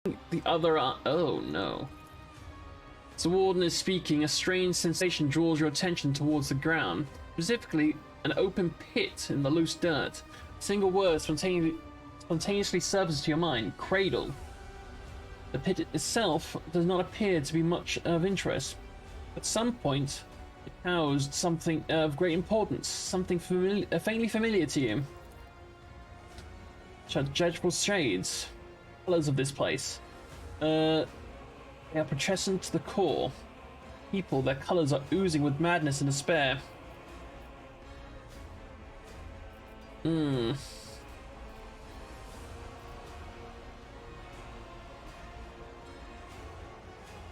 The other oh no. As the warden is speaking, a strange sensation draws your attention towards the ground, specifically an open pit in the loose dirt. A single word spontaneously surfaces to your mind: cradle. The pit itself does not appear to be much of interest. At some point, it housed something of great importance, something faintly familiar to you. Judgeable shades, colors of this place. They are putrescent to the core. People, their colors are oozing with madness and despair.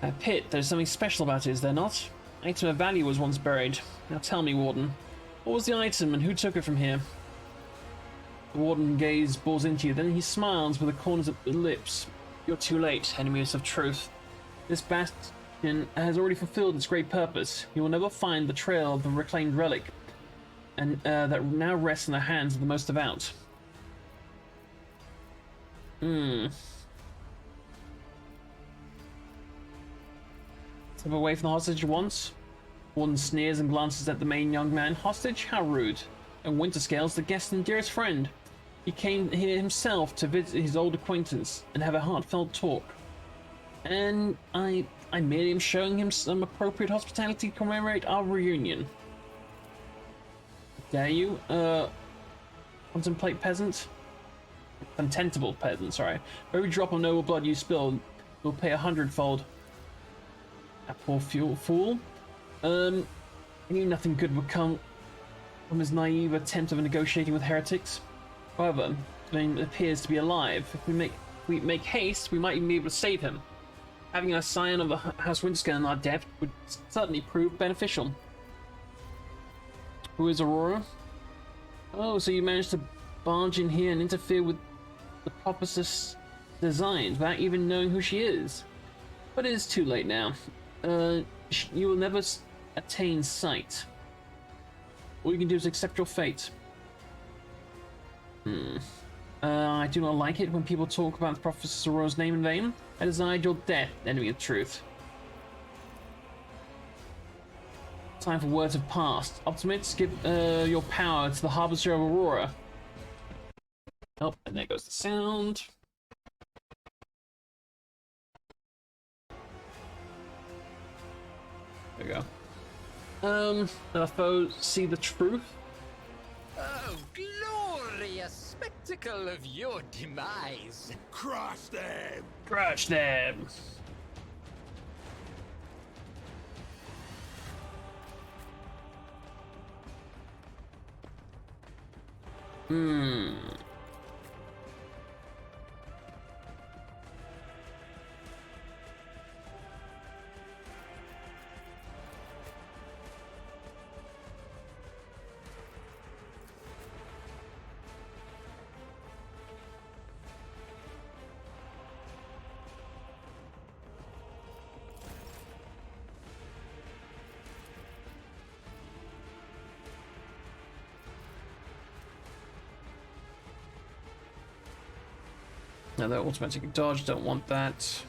A pit, there's something special about it, is there not? An item of value was once buried. Now tell me, Warden, what was the item and who took it from here? The Warden bores into you, then he smiles with the corners of his lips. You're too late, enemies of truth. This bastion has already fulfilled its great purpose. You will never find the trail of the reclaimed relic, and that now rests in the hands of the most devout. Step away from the hostage at once. Warden sneers and glances at the main young man. Hostage? How rude. And Winterscale's the guest and dearest friend. He came here himself to visit his old acquaintance and have a heartfelt talk. And I merely am showing him some appropriate hospitality to commemorate our reunion. Dare you, contemptible peasant, sorry. For every drop of noble blood you spill, you'll pay 100-fold. That poor fool. He knew nothing good would come from his naive attempt of negotiating with heretics. However, he appears to be alive. If we make haste, we might even be able to save him. Having a scion of the House Winterscale in our depth would certainly prove beneficial. Who is Aurora? Oh, so you managed to barge in here and interfere with the prophetess' designs without even knowing who she is. But it is too late now. You will never attain sight. All you can do is accept your fate. I do not like it when people talk about the prophetess Aurora's name in vain. I desired your death, enemy of truth. Time for words have passed. Optimates, give your power to the harbinger of Aurora. Oh, and there goes the sound. There we go. Let our foes see the truth. Oh, glorious spectacle of your demise. Crush them! Crush them! Now that automatic dodge, don't want that.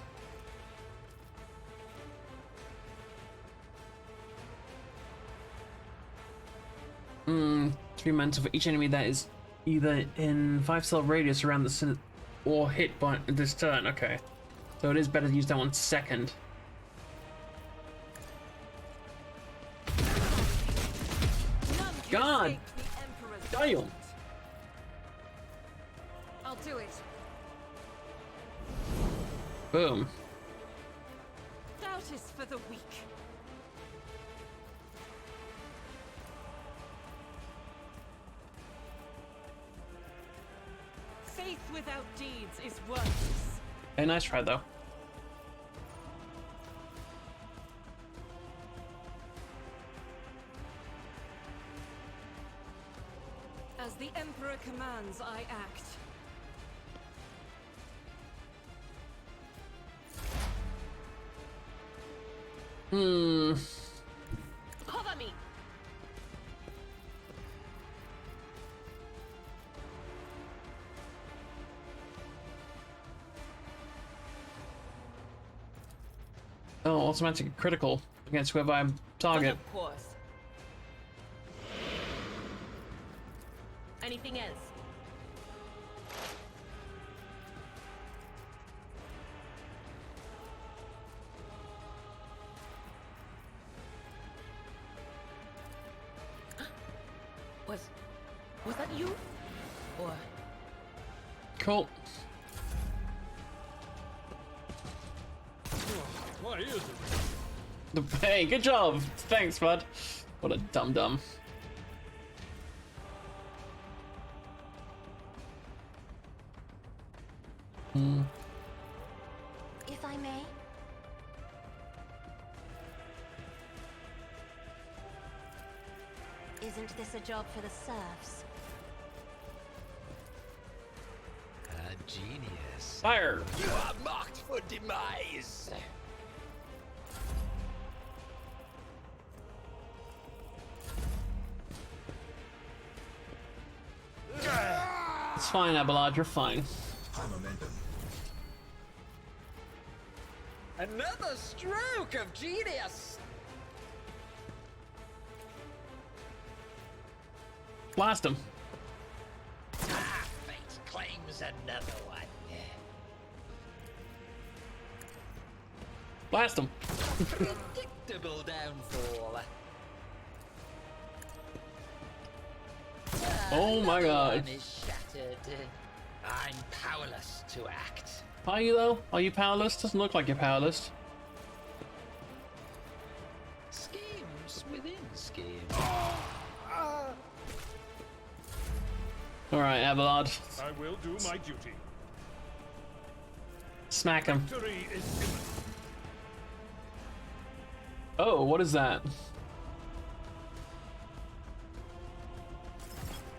Three mantle for each enemy that is either in 5-cell radius around the or hit by this turn. Okay, so it is better to use that one second. God, damn! I'll do it. Boom. Doubt is for the weak. Faith without deeds is worthless. Hey, nice try though. As the Emperor commands, I act. Cover me. Oh, automatic critical against whoever I target. Of course. Anything else? Was that you? Or Cool. Why is it? Hey, good job. Thanks, bud. What a dum-dum. If I may? Isn't this a job for the serfs? A genius. Fire! You are marked for demise. It's fine, Abelard, you're fine. Another stroke of genius. Blast him. Ah, fate claims another one. Blast him. Predictable downfall. Oh my Another god. one is shattered. I'm powerless to act. Are you, though? Are you powerless? Doesn't look like you're powerless. Schemes within schemes. Alright, Abelard. I will do my duty. Smack him. Victory is imminent. Oh, what is that?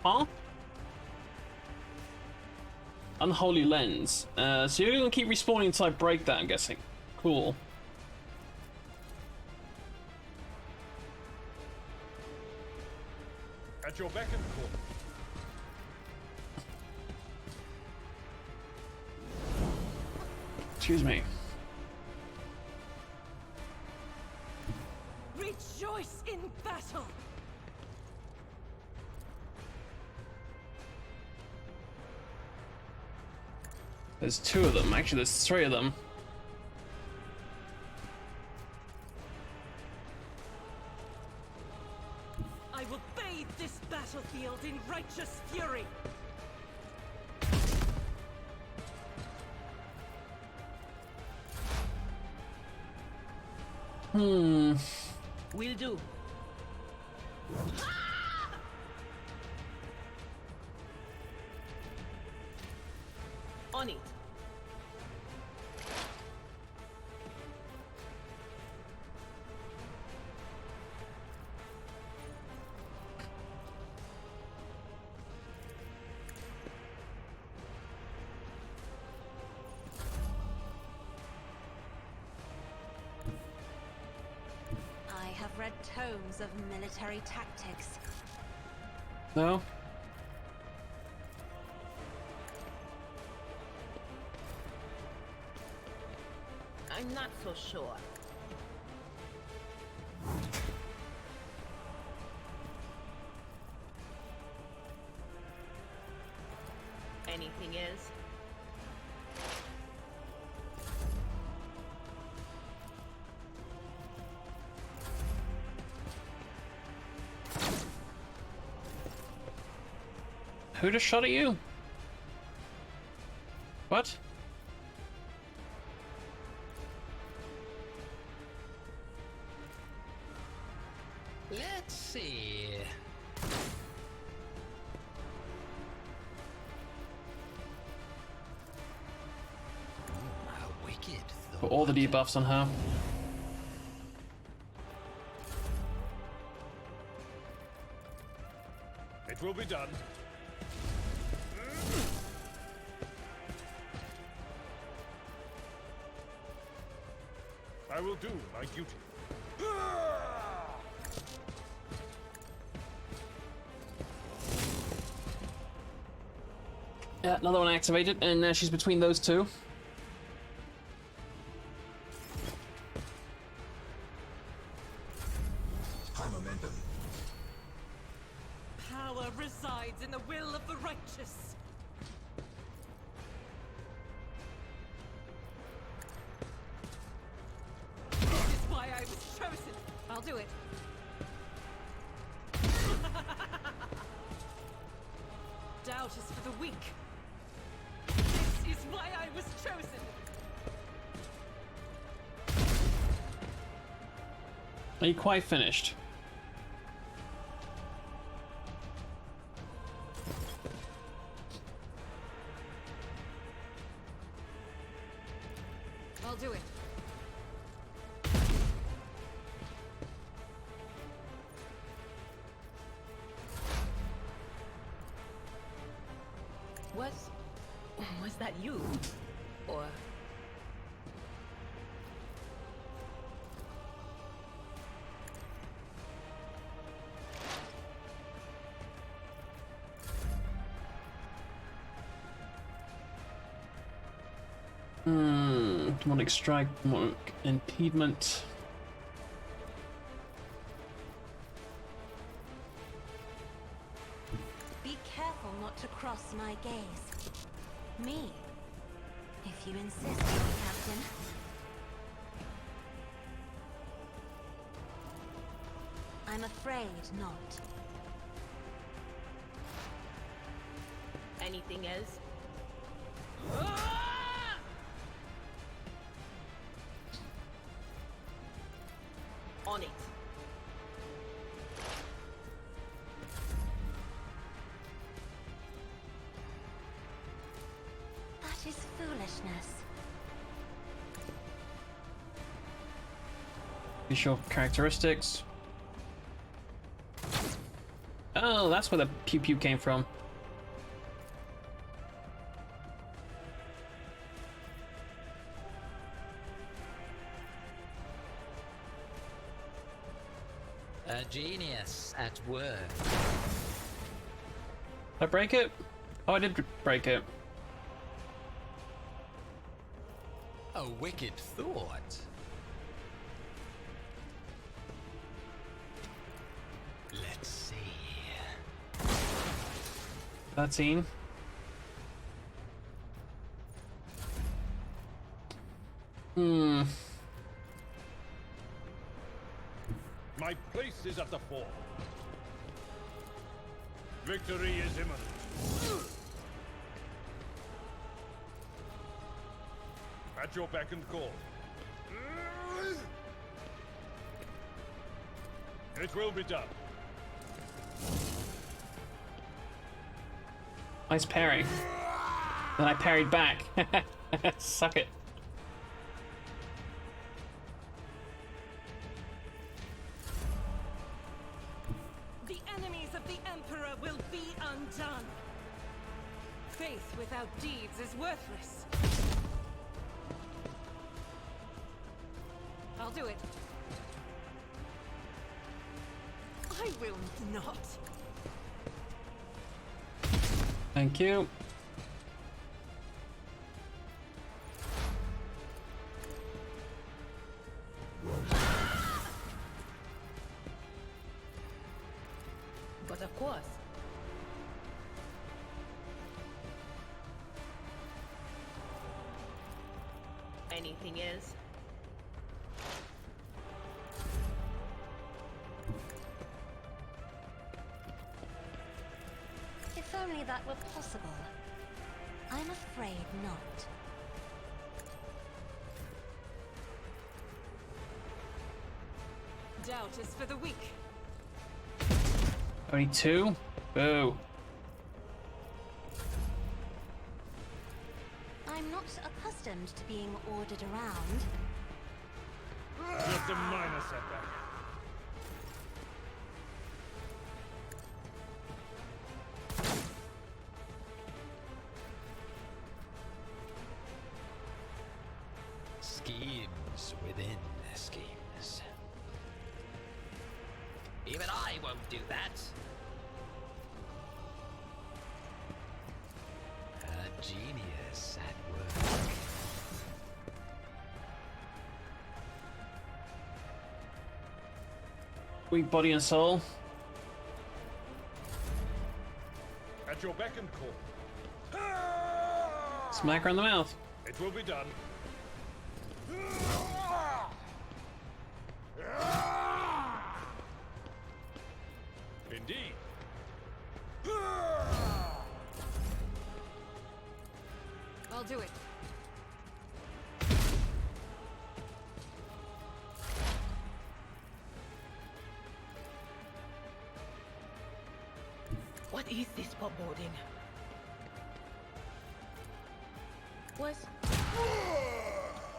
Huh? Unholy lens. So you're gonna keep respawning until I break that, I'm guessing. Cool. At your beck and call. Excuse me. Rejoice in battle! There's two of them. Actually, there's three of them. I will bathe this battlefield in righteous fury! will do. On it. I have read tomes of military tactics. No? I'm not so sure. Anything else? Who just shot at you? What? Let's see. A wicked thought. Put all the debuffs on her. It will be done. I will do my duty. Yeah, another one activated, and she's between those two. resides in the will of the righteous. This is why I was chosen. I'll do it. Doubt is for the weak. This is why I was chosen. Are you quite finished? I'll do it. Was that you? Or... Demonic strike, demonic impediment. Be careful not to cross my gaze. Me? If you insist, Captain. I'm afraid not. anything else? On it. That is foolishness. Visual characteristics. Oh, that's where the pew pew came from. A genius at work. Did I break it? Oh, I did break it. A wicked thought. Let's see. 13. My place is at the fore. Victory is imminent. At your beck and call. It will be done. Nice parry. Then I parried back. Suck it. The enemies of the Emperor will be undone. Faith without deeds is worthless. I'll do it. I will not. Thank you. But of course. Anything else? If only that were possible. I'm afraid not. Doubt is for the weak. Only 2? Boo. I'm not accustomed to being ordered around. Just a minor setback. Schemes within schemes. Even I won't do that. A genius at work. Weak body and soul. At your beck and call. Smack her in the mouth. It will be done. Indeed. I'll do it. What is this foreboding? Was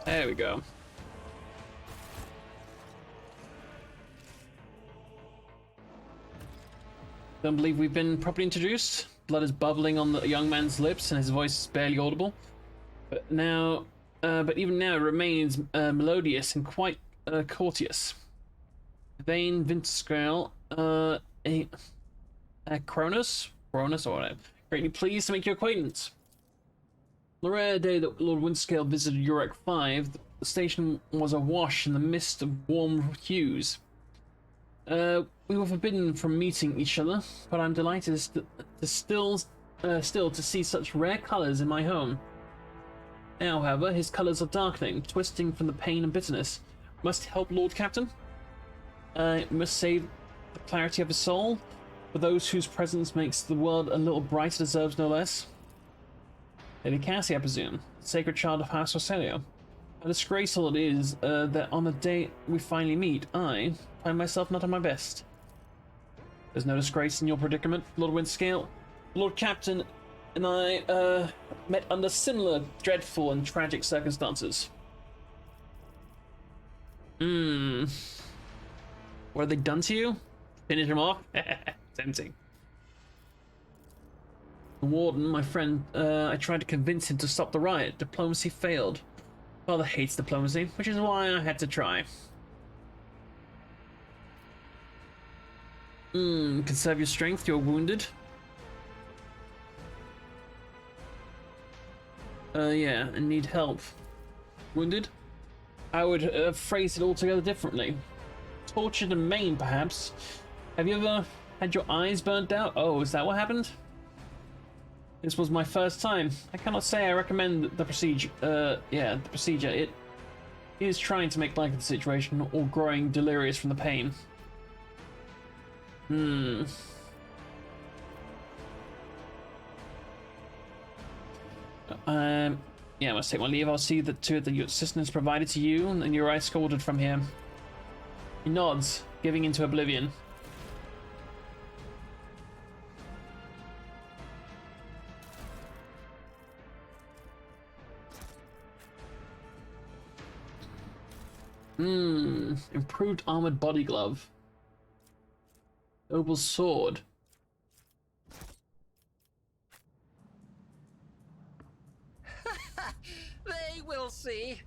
There we go. Don't believe we've been properly introduced. Blood is bubbling on the young man's lips and his voice is barely audible. But even now it remains melodious and quite courteous. Vain Vinterscale, Cronus or whatever. Greatly pleased to make your acquaintance. The rare day that Lord Windscale visited Urek 5, the station was awash in the mist of warm hues. We were forbidden from meeting each other, but I'm delighted still to see such rare colours in my home. Now, however, his colours are darkening, twisting from the pain and bitterness. Must help Lord Captain? Must save the clarity of his soul? For those whose presence makes the world a little brighter deserves no less. Lady Cassie, I presume, sacred child of House Roselio. How disgraceful it is that on the day we finally meet, I find myself not at my best. There's no disgrace in your predicament, Lord Windscale. Lord Captain and I met under similar dreadful and tragic circumstances. What have they done to you? Finish him off? Tempting. The warden, my friend, I tried to convince him to stop the riot. Diplomacy failed. Father hates diplomacy, which is why I had to try. Conserve your strength, you're wounded. Yeah, and need help. Wounded? I would phrase it altogether differently. Tortured and maimed, perhaps. Have you ever had your eyes burnt out? Oh, is that what happened? This was my first time. I cannot say I recommend the procedure. Yeah, the procedure. It is trying to make light of the situation or growing delirious from the pain. Yeah, I must take my leave. I'll see that your assistance provided to you and your eyes escorted from here. He nods, giving into oblivion. Improved armored body glove. Noble sword. They will see.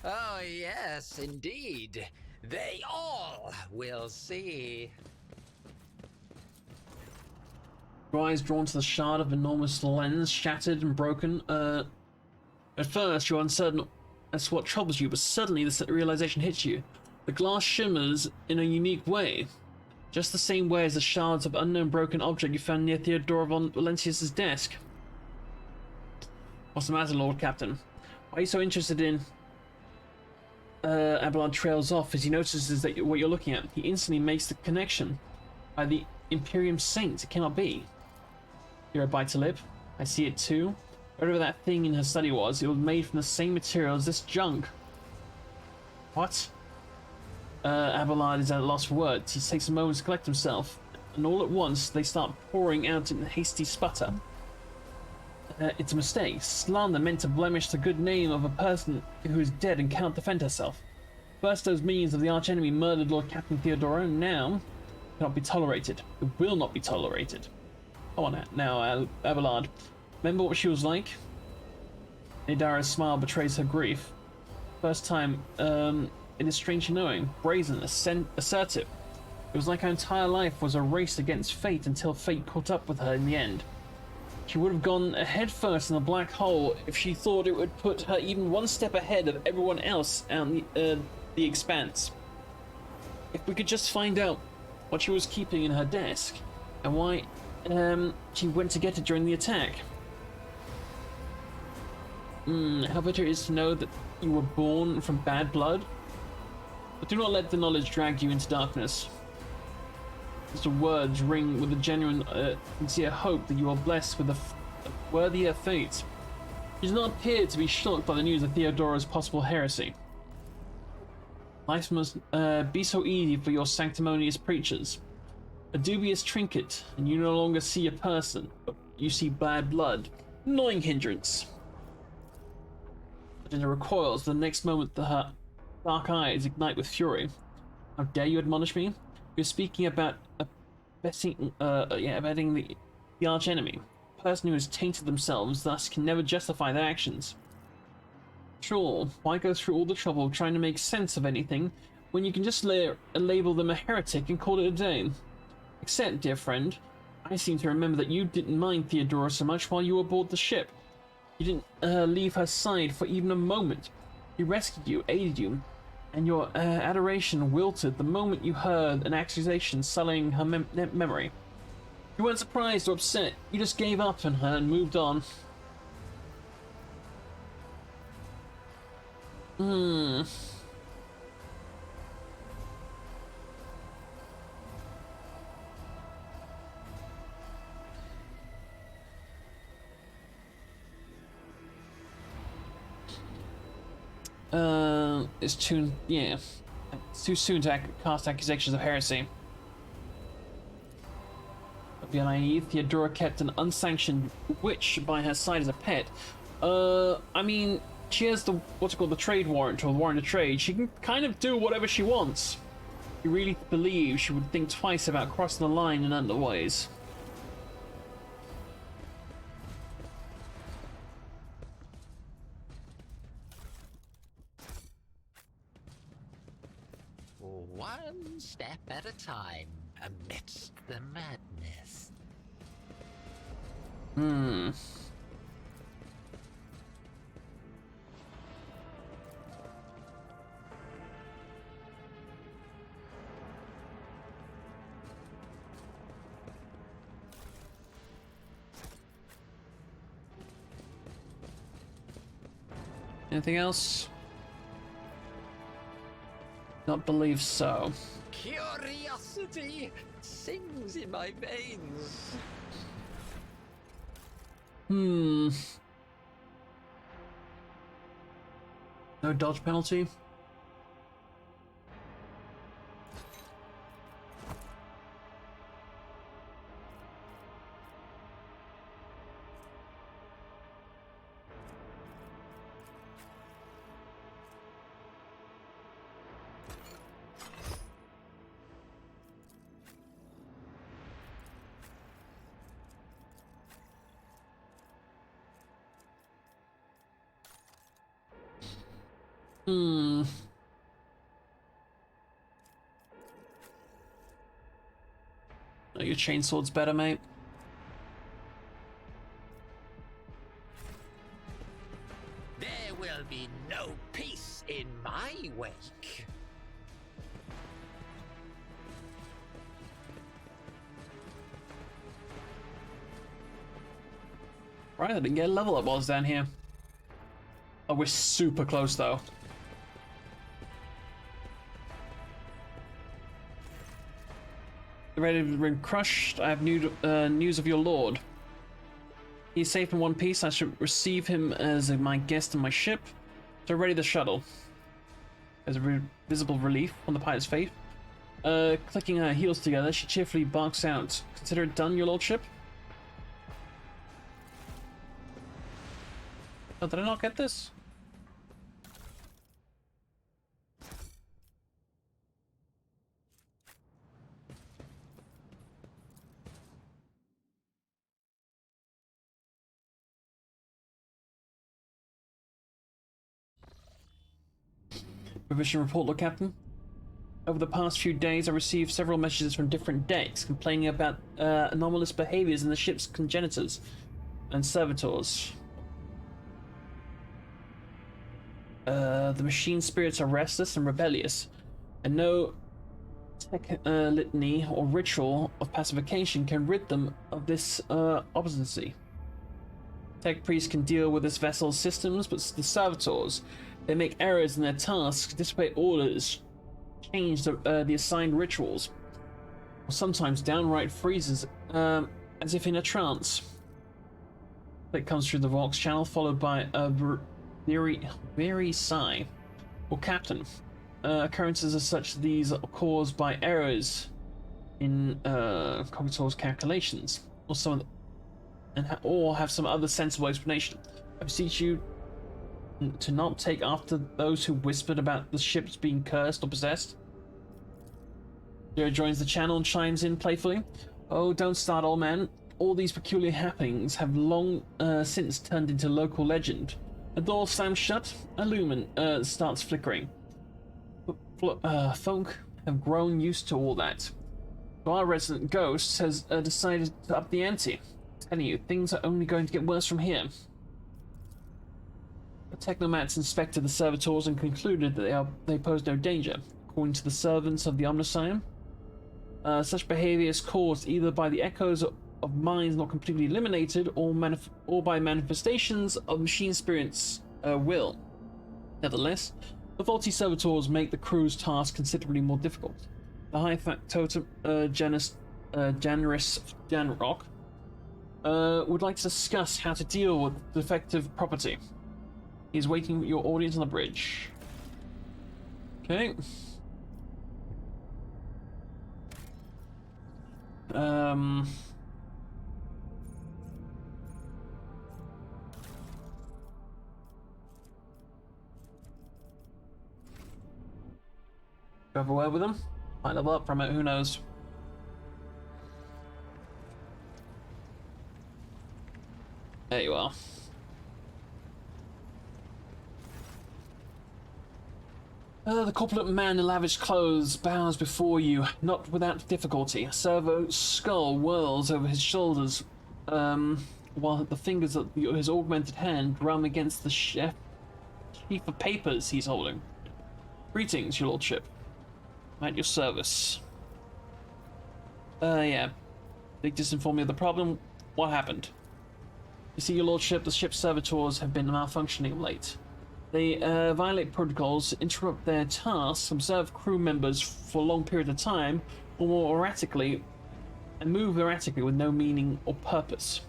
Oh, yes, indeed. They all will see. Your eyes drawn to the shard of enormous lens, shattered and broken. At first, you're uncertain as to what troubles you, but suddenly the realization hits you. The glass shimmers in a unique way, just the same way as the shards of unknown broken object you found near Theodora von Valentius's desk. What's the matter, Lord Captain? Why are you so interested in... Abelard trails off as he notices that what you're looking at. He instantly makes the connection. By the Imperium Saint, it cannot be. You're a bite to lip. I see it too. Whatever that thing in her study was, it was made from the same material as this junk. What? Abelard is at a loss for words. He takes a moment to collect himself, and all at once they start pouring out in a hasty sputter. It's a mistake. Slander meant to blemish the good name of a person who is dead and cannot defend herself. First those minions of the archenemy murdered Lord Captain Theodora, and now it cannot be tolerated. It will not be tolerated. Come on now, Abelard. Remember what she was like? Idara's smile betrays her grief. First time, it is strangely knowing, brazen, assertive. It was like her entire life was a race against fate until fate caught up with her in the end. She would have gone head first in the black hole if she thought it would put her even one step ahead of everyone else out in the expanse. If we could just find out what she was keeping in her desk, and why she went to get it during the attack. How bitter it is to know that you were born from bad blood. But do not let the knowledge drag you into darkness. These words ring with a genuine, sincere hope that you are blessed with a worthier fate. She does not appear to be shocked by the news of Theodora's possible heresy. Life must be so easy for your sanctimonious preachers. A dubious trinket, and you no longer see a person, but you see bad blood. Annoying hindrance. But in recoils, the next moment her dark eyes ignite with fury. How dare you admonish me? You're speaking about abetting the arch enemy, a person who has tainted themselves, thus can never justify their actions. Sure, why go through all the trouble of trying to make sense of anything when you can just label them a heretic and call it a day? Except, dear friend, I seem to remember that you didn't mind Theodora so much while you were aboard the ship. You didn't leave her side for even a moment. She rescued you, aided you, and your adoration wilted the moment you heard an accusation sullying her memory. You weren't surprised or upset, you just gave up on her and moved on. It's too soon to cast accusations of heresy. Don't be naive. Theodora kept an unsanctioned witch by her side as a pet. I mean, she has the trade warrant or the warrant of trade. She can kind of do whatever she wants. You really believe she would think twice about crossing the line in other ways? One step at a time amidst the madness. Anything else? Not believe so. Curiosity sings in my veins. No dodge penalty? Oh, your chainsword's better, mate. There will be no peace in my wake. Right, I didn't get a level up while I was down here. Oh, we're super close though. Ready to been crushed. I have news of your lord. He's safe in one piece. I should receive him as my guest on my ship. So ready the shuttle. There's a visible relief on the pilot's face. Clicking her heels together, she cheerfully barks out. Consider it done, your lordship? Oh, did I not get this? Revision report, Lord Captain. Over the past few days, I received several messages from different decks complaining about anomalous behaviors in the ship's congenitors and servitors. The machine spirits are restless and rebellious, and no tech litany or ritual of pacification can rid them of this obstinacy. Tech priests can deal with this vessel's systems, but the servitors, they make errors in their tasks, disobey orders, change the assigned rituals, or sometimes downright freezes as if in a trance. It comes through the Vox channel, followed by a very sigh, or captain. Occurrences as such these are caused by errors in Cognitor's calculations, or or have some other sensible explanation. I beseech you to not take after those who whispered about the ships being cursed or possessed. Joe joins the channel and chimes in playfully. Oh, don't start, old man. All these peculiar happenings have long since turned into local legend. A door slams shut, a lumen starts flickering. Folk have grown used to all that. So our resident ghost has decided to up the ante. I'm telling you, things are only going to get worse from here. The technomats inspected the servitors and concluded that they pose no danger. According to the servants of the Omnissiah, such behavior is caused either by the echoes of minds not completely eliminated or by manifestations of machine spirits' will. Nevertheless, the faulty servitors make the crew's task considerably more difficult. The High Factotum Janus Janrock would like to discuss how to deal with defective property. He is waiting your audience on the bridge. Okay. Go have a word with him. Might level up from it, who knows? There you are. The corpulent man in lavish clothes bows before you, not without difficulty. A servo skull whirls over his shoulders, while the fingers of his augmented hand drum against the sheaf of papers he's holding. Greetings, your lordship. I'm at your service. Yeah. Victus informed me of the problem. What happened? You see, your lordship, the ship's servitors have been malfunctioning of late. They violate protocols, interrupt their tasks, observe crew members for a long period of time, or more erratically, and move erratically with no meaning or purpose.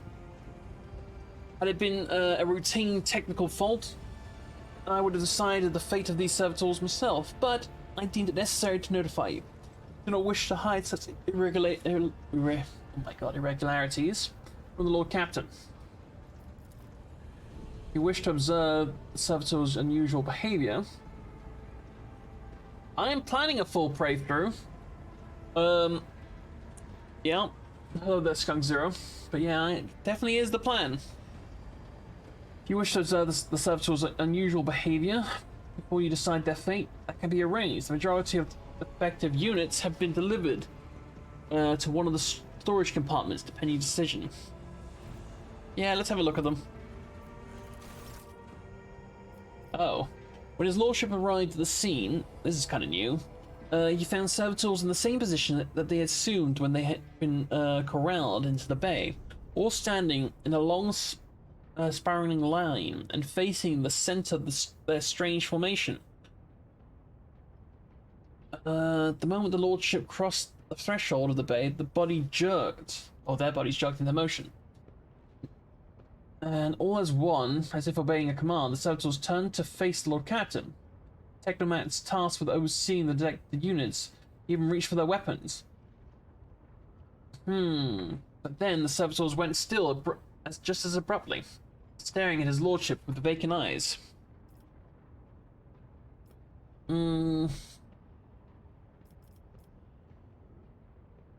Had it been a routine technical fault, I would have decided the fate of these servitors myself, but I deemed it necessary to notify you. I do not wish to hide such irregularities from the Lord Captain. If you wish to observe the servitors' unusual behavior, I am planning a full playthrough. Yeah. Hello there, Skunk Zero. But yeah, it definitely is the plan. If you wish to observe the servitors' unusual behavior before you decide their fate, that can be arranged. The majority of effective units have been delivered to one of the storage compartments, depending on your decision. Yeah, let's have a look at them. Oh. When his lordship arrived at the scene, this is kind of new, he found servitors in the same position that they had assumed when they had been corralled into the bay, all standing in a long spiraling line and facing the center of their strange formation. The moment the lordship crossed the threshold of the bay, the body jerked, or their bodies jerked into motion. And all as one, as if obeying a command, the servitors turned to face the Lord Captain. Technomats tasked with overseeing the detected units even reached for their weapons. But then the servitors went still just as abruptly, staring at his lordship with vacant eyes.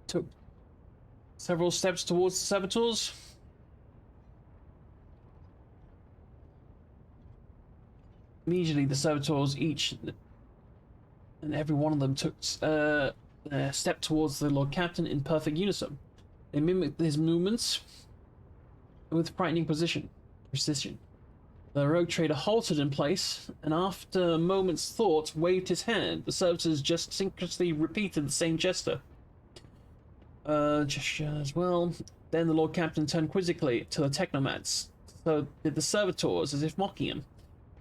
Took several steps towards the servitors. Immediately, the servitors, each and every one of them, took a step towards the Lord Captain in perfect unison. They mimicked his movements with frightening precision. The rogue trader halted in place, and after a moment's thought, waved his hand. The servitors just synchronously repeated the same gesture. Gesture as well. Then the Lord Captain turned quizzically to the technomats. So did the servitors, as if mocking him.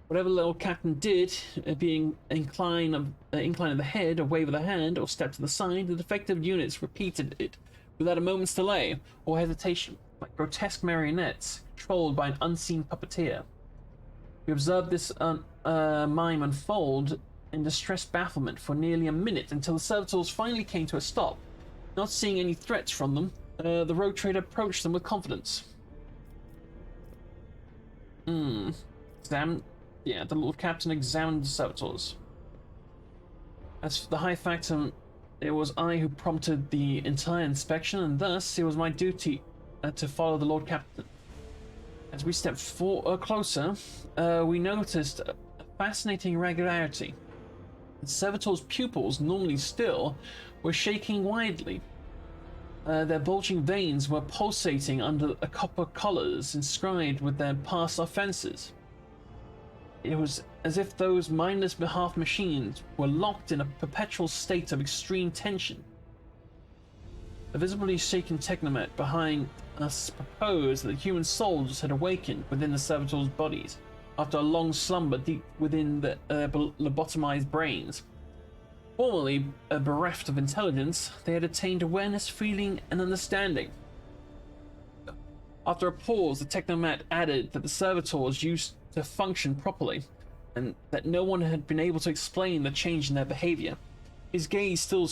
Whatever the Lord Captain did, being incline of the head, a wave of the hand, or step to the side, the defective units repeated it without a moment's delay or hesitation, like grotesque marionettes controlled by an unseen puppeteer. We observed this mime unfold in distressed bafflement for nearly a minute until the servitors finally came to a stop. Not seeing any threats from them, the rogue trader approached them with confidence. The Lord Captain examined the servitors. As for the High Factum, it was I who prompted the entire inspection, and thus it was my duty to follow the Lord Captain. As we stepped closer, we noticed a fascinating irregularity. The servitors' pupils, normally still, were shaking widely. Their bulging veins were pulsating under the copper collars inscribed with their past offenses. It was as if those mindless half machines were locked in a perpetual state of extreme tension. A visibly shaken technomat behind us proposed that the human souls had awakened within the servitors' bodies after a long slumber deep within the lobotomized brains. Formerly bereft of intelligence, they had attained awareness, feeling, and understanding. After a pause, the technomat added that the servitors used to function properly, and that no one had been able to explain the change in their behavior. His gaze still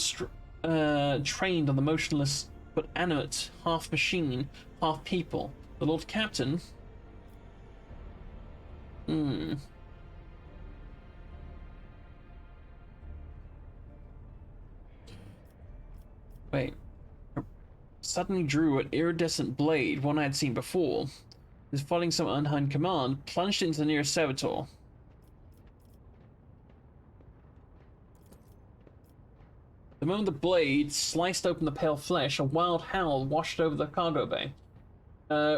trained on the motionless but animate, half machine, half people. The Lord Captain... Wait. Suddenly drew an iridescent blade, one I had seen before. As following some unheard command, plunged into the nearest servitor. The moment the blade sliced open the pale flesh, a wild howl washed over the cargo bay.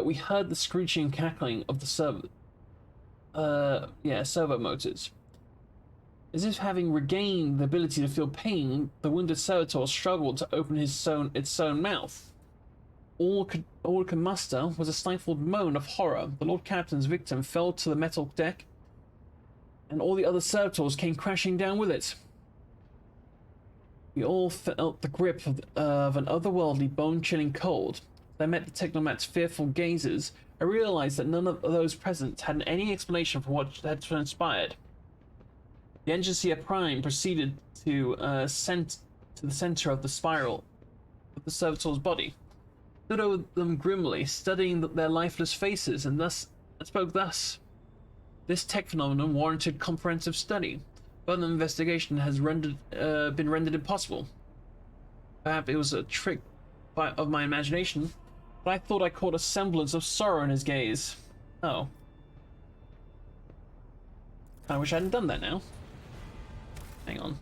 We heard the screeching and cackling of the servo motors. As if having regained the ability to feel pain, the wounded servitor struggled to open its own mouth. All it could muster was a stifled moan of horror. The Lord Captain's victim fell to the metal deck, and all the other servitors came crashing down with it. We all felt the grip of an otherworldly, bone-chilling cold. As I met the technomat's fearful gazes, I realized that none of those present had any explanation for what had transpired. The Engineer Prime proceeded to the center of the spiral of the servitor's body, stood over them grimly, studying their lifeless faces, and spoke thus. This tech phenomenon warranted comprehensive study. Further investigation has been rendered impossible. Perhaps it was a trick of my imagination, but I thought I caught a semblance of sorrow in his gaze. Oh. I wish I hadn't done that now. Hang on.